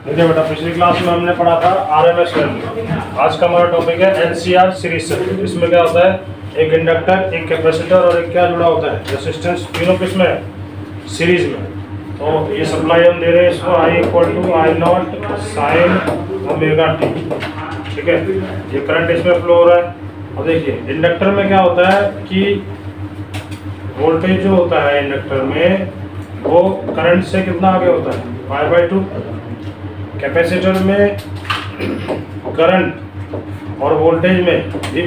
देखिए बेटा, पिछली क्लास में हमने पढ़ा था आरएमएस वैल्यू। आज का हमारा टॉपिक है एनसीआर सीरीज सर्किट। इसमें क्या होता है, एक इंडक्टर, एक कैपेसिटर और एक क्या जुड़ा होता है, रेजिस्टेंस। तीनों किसमें है, सीरीज में। तो ये सप्लाई हम दे रहे हैं इसको I = I0 sin omega T. ठीक है, ये करंट इसमें फ्लो हो रहा है। अब देखिए इंडक्टर में क्या होता है कि वोल्टेज जो होता है इंडक्टर में वो करंट से कितना आगे होता है, π/2। कैपेसिटर में करंट और वोल्टेज में भी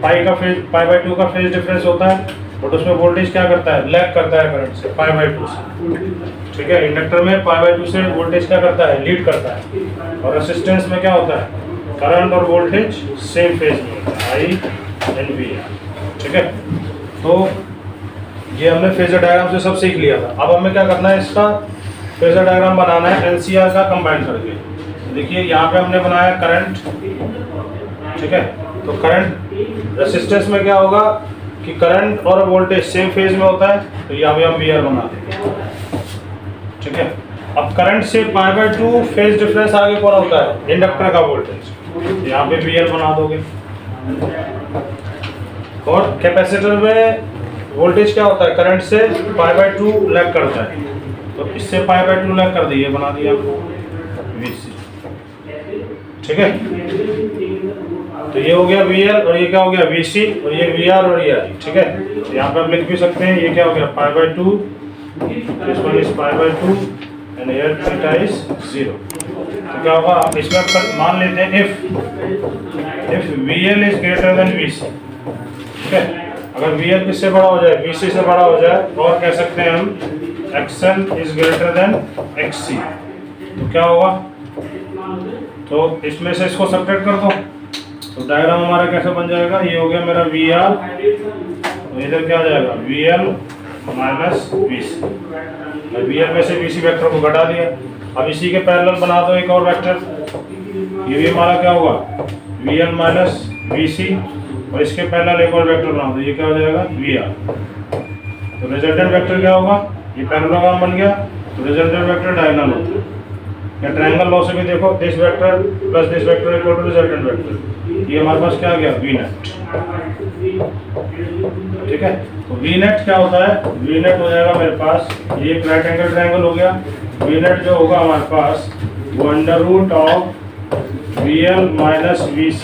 π/2 का फेज डिफरेंस होता है, बट उसमें वोल्टेज क्या करता है, लैग करता है करंट से π/2 से। ठीक है, इंडक्टर में π/2 से वोल्टेज क्या करता है, लीड करता है। और रेजिस्टेंस में क्या होता है, करंट और वोल्टेज सेम फेज में होता है, I/V। ठीक है, तो ये हमने फेजर डायग्राम से सब सीख लिया था। अब हमें क्या करना है, इसका फेजर डायग्राम बनाना है एनसीआर का कंबाइन करके। देखिए यहाँ पे हमने बनाया करंट। ठीक है, तो करंट रेजिस्टेंस में क्या होगा कि करंट और वोल्टेज सेम फेज में होता है, तो यहाँ पे हम VR बना देंगे। ठीक है, अब करंट से π/2 फेज डिफरेंस आगे कौन होता है, इंडक्टर का वोल्टेज, यहाँ पे VR बना दोगे। और कैपेसिटर में वोल्टेज क्या होता है, करंट से π/2 लैग करता है, तो इससे π/2 लैग कर दिए, बना दिया VC। ठीक है, तो ये हो गया VL और ये क्या हो गया VC, और ये VR और ये I। ठीक है, तो यहाँ पे हम लिख भी सकते हैं, ये क्या हो गया π/2, this one is π/2 and here theta is 0। तो क्या होगा, इसमें आप मान लेते हैं if VL is greater than VC। ठीक है, अगर VL किससे बड़ा हो जाए, VC से बड़ा हो जाए, और कह सकते हैं हम XL is greater then XC, तो क्या होगा, तो इसमें से इसको सब्ट्रैक्ट कर दो, तो डायग्राम हमारा कैसे बन जाएगा, ये हो गया मेरा VR, तो इधर क्या आ जाएगा VL माइनस VC। VL में से VC वेक्टर को घटा दिया। अब इसी के पैरेलल बना दो एक और वेक्टर, ये भी हमारा क्या होगा VL माइनस VC, और इसके पैरेलल एक और वेक्टर बना दो, ये क्या हो जाएगा VR। तो रिजल्टेंट वेक्टर क्या होगा, ये पैरेललोग्राम बन गया, तो रिजल्टेंट वेक्टर डायगोनल होता है। या ट्रायंगल लॉ से भी देखो, this vector plus this vector equal to resultant vector, ये हमारे पास क्या आ गया VNet। ठीक है, तो VNet क्या होता है, VNet हो जाएगा मेरे पास, ये एक राइट एंगल ट्रायंगल हो गया। VNet जो होगा हमारे पास वो √of VL माइनस VC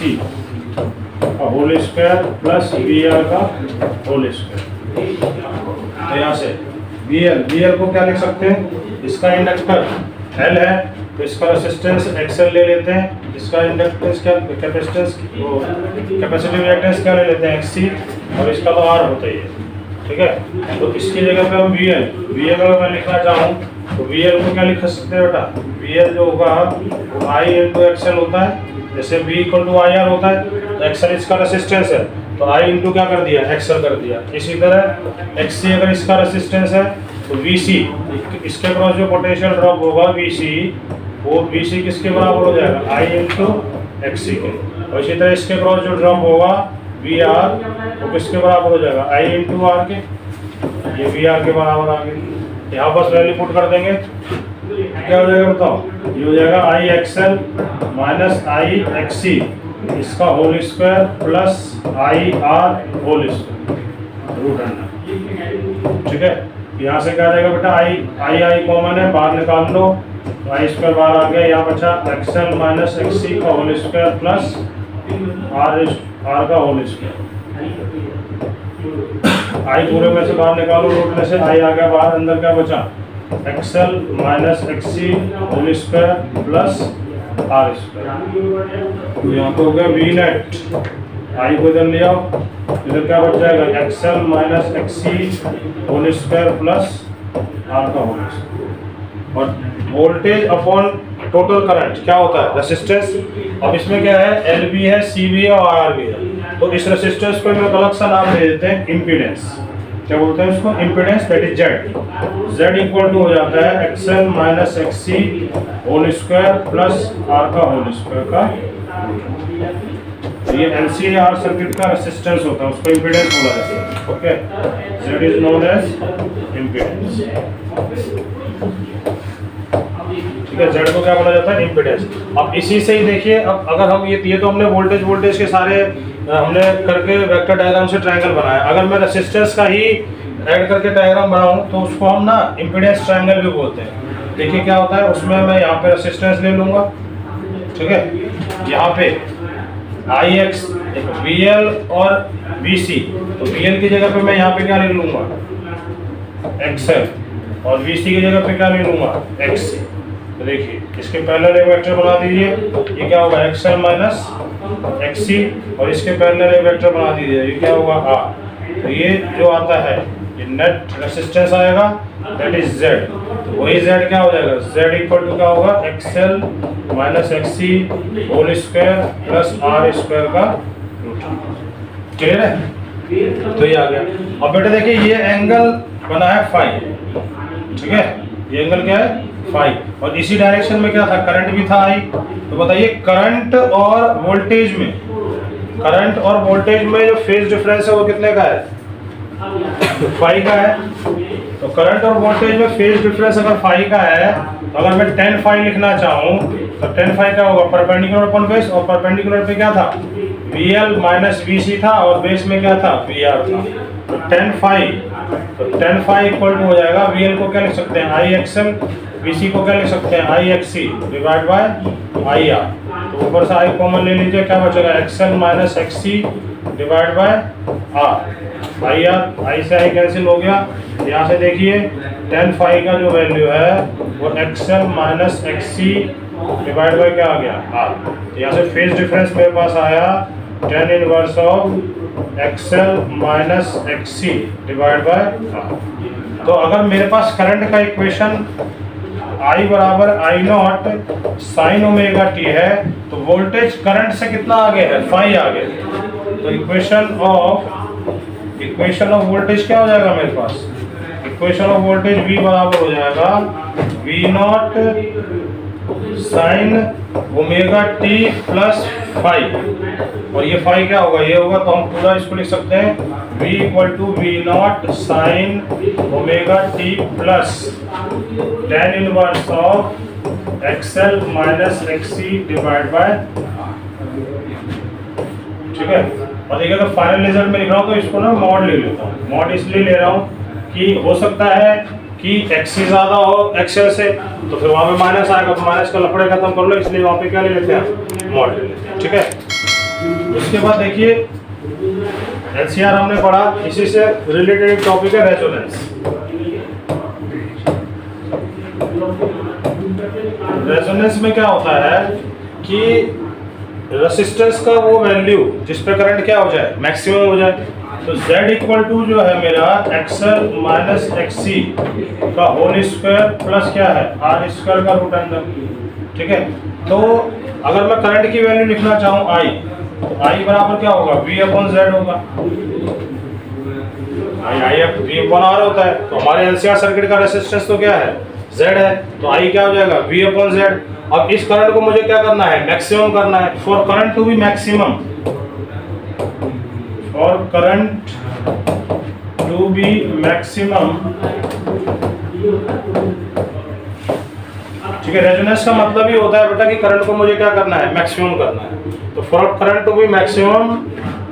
का होल स्क्वायर प्लस VR का होल स्क्वायर। तो यहाँ से VL को क्या लिख सकते हैं, इसका इंडक्टर L है, तो इसका रेजिस्टेंस XL ले लेते हैं, इसका इंडक्टेंस क्या, कैपेसिटेंस कैपेसिटिव रिएक्टेंस क्या ले लेते हैं XC, और इसका तो R होता ही है। ठीक है, तो इसकी जगह पे हम VL अगर मैं लिखना चाहूँ तो VL को क्या लिख सकते हैं बेटा, VL जो होगा वो I/XL होता है। जैसे V = IR होता है, तो XL इसका रेजिस्टेंस है, तो I इंटू क्या कर दिया, XL कर दिया। इसी तरह XC अगर इसका रेजिस्टेंस है, तो VC इसके क्रॉस जो पोटेंशियल ड्रॉप होगा VC, वो VC किसके बराबर हो जाएगा, I इंटू XC के। और इसी तरह इसके क्रॉस जो ड्रॉप होगा VR, वो किसके बराबर हो जाएगा, I इंटू R के। ये VR के बराबर आ गए, यहाँ बस वैल्यू पुट कर देंगे, क्या हो जाएगा बताओ, ये हो जाएगा IXL माइनस IXC इसका whole square plus IR whole square √100। ठीक है, यहाँ से क्या जाएगा बेटा, I कॉमन है, बाहर निकाल लो, तो I स्क्वायर बाहर आ गया, यहाँ बचा XL माइनस XC का होल स्क्वायर प्लस R का होल स्क्वायर। I पूरे में से बाहर निकालो, रूट में से I आ गया बाहर, अंदर क्या बचा XL minus XC whole square plus R square. तो यहाँ पे हो गया VNet, I को इधर ले आओ, इधर क्या बच जाएगा XL minus XC whole square plus R का होल स्क्वायर। और वोल्टेज अपॉन टोटल करंट क्या होता है, रेजिस्टेंस। अब इसमें क्या है, LV है, CV है और IR भी है, तो इस रेजिस्टेंस को हम अलग सा नाम दे देते हैं इम्पीडेंस। क्या बोलते हैं इसको, impedance, that is Z equal to हो जाता है XL minus XC whole square plus R का होल स्क्वायर का। ये NCAR सर्किट का रेजिस्टेंस होता है, उसको इम्पीडेंस बोला जाता है। Okay, Z is known as impedance. ठीक है, जेड को क्या बोला जाता है, इम्पीडेंस। अब इसी से ही देखिए, अब अगर हम ये तो हमने वोल्टेज के सारे हमने करके वेक्टर डायग्राम से ट्रायंगल बनाया। अगर मैं रेसिस्टेंस का ही ऐड करके डायग्राम बनाऊं तो उसको हम ना इम्पीडेंस ट्रायंगल भी बोलते हैं। देखिए क्या होता है उसमें, मैं यहाँ पे रेसिस्टेंस ले लूंगा, ठीक है, यहाँ पे आई एक्स वी एल और वी सी, तो वी एल की जगह पे मैं यहाँ पे क्या ले लूंगा, एक्स एल, और वी सी की जगह पे क्या ले लूंगा, एक्स सी। तो देखिए इसके पैरेलल एक वेक्टर बना दीजिए, ये क्या होगा, एक्स एल माइनस एक्स सी, और इसके पैरेलल एक वेक्टर बना दीजिए, ये क्या होगा, आर। तो ये जो आता है ये नेट रेसिस्टेंस आएगा, दैट इज जेड। तो वही जेड क्या हो जाएगा, जेड इक्वल टू क्या होगा, X L minus X C whole square plus R square का रूट। क्लियर है, तो ये आ गया। अब बेटा देखिए ये एंगल बना है फाई, ठीक है, ये एंगल क्या है, फाई, और इसी डायरेक्शन में क्या था, करंट भी था आई। तो बताइए करंट और वोल्टेज में, करंट और वोल्टेज में जो फेज डिफरेंस है वो कितने का है, फाई का है। तो करंट और वोल्टेज में फेज डिफरेंस अगर फाई का है, तो अगर मैं 10 फाई लिखना चाहूँ तो 10 फाई क्या होगा, परपेंडिकुलर अपॉन बेस, और परपेंडिकुलर पे क्या था, वी एल माइनस वी सी था, और बेस में क्या था, वी आर था। तो 10 फाई, तो 10 फाई इक्वल टू हो जाएगा, वी एल को क्या लिख सकते हैं, I X L, V C को क्या लिख सकते हैं, I X C divide by I R. तो ऊपर से आई कॉमन ले लीजिए, क्या बचेगा, X L minus X C divide by R, I R, I से आई कैंसिल हो गया। यहाँ से देखिए 10 फाई का जो वैल्यू है वो X L minus X C divide by क्या आ गया, आर। तो यहाँ से फेज डिफरेंस मेरे पास आया 10 inverse of X L minus X C divide by R. तो अगर मेरे पास करंट का इक्वेशन I बराबर I not sine omega T है, तो वोल्टेज करंट से कितना आगे है, फाई आगे। तो इक्वेशन ऑफ वोल्टेज क्या हो जाएगा मेरे पास, इक्वेशन ऑफ वोल्टेज V बराबर हो जाएगा V not sine omega T plus phi, और ये फाई क्या होगा, ये होगा, तो हम पूरा इसको लिख सकते हैं V equal to V not sine omega T plus 10 inverse of X L minus X C divide by, ठीक है। और देखिए अगर फाइनल रिजल्ट में लिख रहा हूँ तो इसको ना मॉड ले लेता हूँ। मॉड इसलिए ले रहा हूँ कि हो सकता है कि एक्स से ज़्यादा हो एक्सएल से, तो फिर वहाँ पे माइनस आएगा, तो माइनस का लफड़े खत्म कर लो, इसलिए वहाँ पे क्या ले लेते हैं, मॉड ले लेते हैं, ठीक है। उसके बाद देखिए एलसीआर हमने पढ़ा, इसी से रिलेटेड एक टॉपिक है रेजोनेंस। रेजोनेंस में क्या होता है कि रेसिस्टेंस का वो वैल्यू जिस पे करंट क्या हो जाए, मैक्सिमम हो जाए। तो Z इक्वल टू जो है मेरा XL माइनस XC का होल स्क्वायर प्लस क्या है, R स्क्वायर का रूट अंडर, ठीक है। तो अगर मैं करंट की वैल्यू लिखना चाहूँ I, तो I बराबर क्या होगा, V अपॉन Z होगा। V अपॉन R होता है, तो हमारे LCR सर्किट का रेसिस्टेंस तो क्या है, Z है, तो I क्या हो जाएगा, V अपॉन Z। अब इस करंट को मुझे क्या करना है, मैक्सिमम करना है। For current to be maximum, for current to be maximum, ठीक है। रेजोनेंस का मतलब ही होता है बेटा कि करंट को मुझे क्या करना है, मैक्सिमम करना है। तो for current to be maximum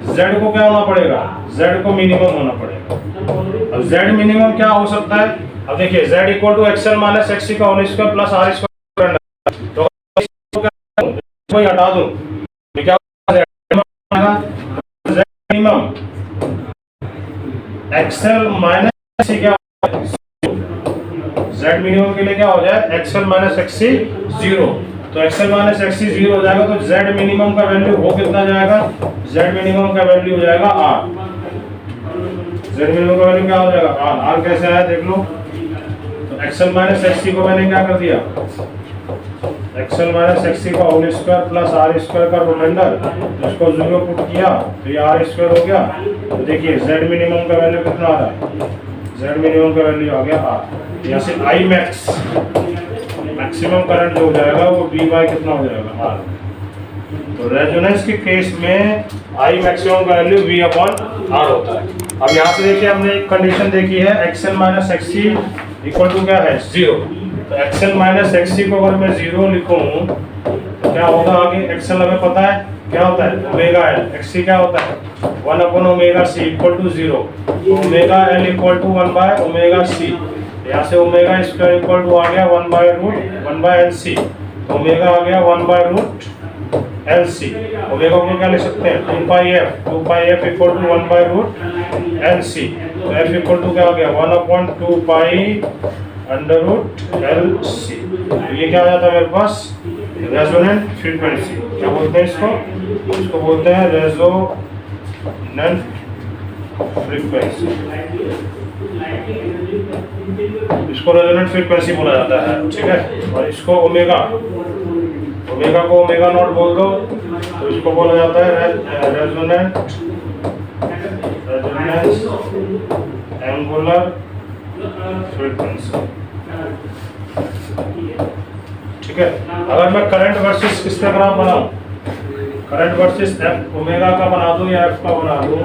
Z को क्या होना पड़ेगा, Z को मिनिमम होना पड़ेगा। अब Z मिनिमम क्या हो सकता है, अब देखिए Z equal to XL minus XC का whole square plus R square, तो कोई हटा दूं क्या होगा, Z minimum XL minus XC क्या, Z मिनिमम के लिए क्या हो जाए, XL माइनस XC 0। तो XL माइनस XC 0 हो जाएगा, तो Z मिनिमम का वैल्यू हो कितना जाएगा, Z मिनिमम का वैल्यू हो जाएगा R। Z मिनिमम का वैल्यू क्या हो जाएगा, R। R कैसे आया देख लो, तो XL माइनस XC को मैंने क्या कर दिया, XL माइनस XC का whole square plus R square का रूट अंडर, इसको 0 पुट किया तो ये R स्क्वायर हो गया। तो देखिए Z मिनिमम का वैल्यू कितना आ रहा है, Z मिनिमम का वैल्यू आ गया R। यहाँ से I मैक्स मैक्सिमम करंट जो हो जाएगा वो V बाय कितना हो जाएगा, R। तो रेजोनेंस के केस में I मैक्सिमम का वैल्यू V अपॉन R होता है। अब यहाँ से देखिए हमने एक कंडीशन देखी है, XL minus XC equal to क्या है, 0। तो एक्सएल माइनस एक्ससी को अगर मैं 0 लिखूं तो क्या होगा आगे? एक्सएल हमें पता है क्या होता है, ओमेगा एल। एक्ससी क्या होता है, 1 upon omega C equal to 0। तो omega L equal to 1 by omega C. यहाँ से ओमेगा स्क्वायर इक्वल टू आ गया 1 by root 1 by L C. तो ओमेगा आ गया 1 by root L C. Omega को क्या लिख सकते हैं, 2 pi F equal to 1 by root L C. तो एफ इक्वल टू क्या हो गया, 1 upon 2 pi under root L C. तो ये क्या आ जाता है मेरे पास, रेजोनेंट फ्रीक्वेंसी। क्या बोलते हैं इसको? इसको बोलते हैं रेजोनेंट फ्रीक्वेंसी। इसको रेजोनेंट फ्रीक्वेंसी बोला जाता है, ठीक है। और इसको ओमेगा को ओमेगा नॉट बोल दो तो इसको बोला जाता है रेजोनेंट एंगुलर फ्रीक्वेंसी, ठीक है। अगर मैं करंट वर्सेस किसका ग्राफ बनाऊं, करंट वर्सेस एफ ओमेगा का बना दूं या एफ का बना दूं?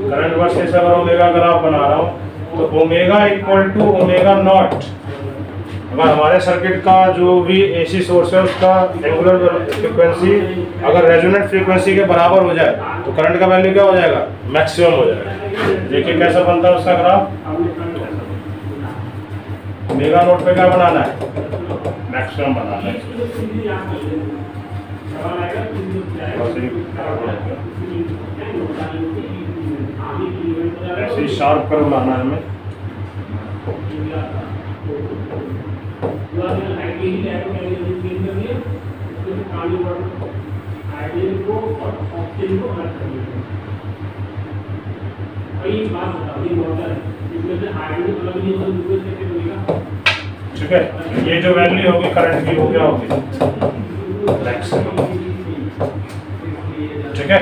करंट वर्सेस अगर ओमेगा ग्राफ बना रहा हूं तो omega equal to omega not. अगर हमारे सर्किट का जो भी एसी सोर्स है उसका एंगुलर फ्रीक्वेंसी अगर रेजोनेंट फ्रीक्वेंसी के बराबर हो जाए तो करंट का वैल्यू क्या हो जाएगा, मैक्सिमम हो जाएगा। देखिए कैसा बनता है उसका ग्राफ। ओमेगा नॉट पे क्या बनाना है, मैक्सिमम बनाना है। ऐसे ही शार्प कर बनाना है हमें। ठीक है, ये जो वैल्यू होगी करंट की वो क्या होगी, मैक्सिमम। ठीक है,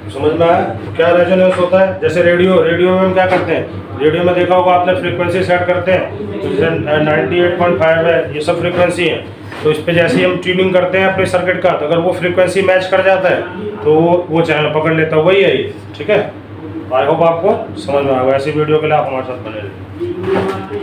समझ में आया क्या रेजोनेंस होता है? जैसे रेडियो में हम क्या करते हैं, रेडियो में देखा होगा आपने, फ्रीक्वेंसी सेट करते हैं तो जैसे 98.5 है, ये सब फ्रीक्वेंसी है। तो इस पे जैसे ही हम ट्यूनिंग करते हैं अपने सर्किट का, तो अगर वो फ्रीक्वेंसी मैच कर जाता है तो वो चैनल पकड़ लेता है, वही है ये। ठीक है, आई होप आपको समझ में आएगा। ऐसी वीडियो के लिए आप हमारे साथ बने रहिए।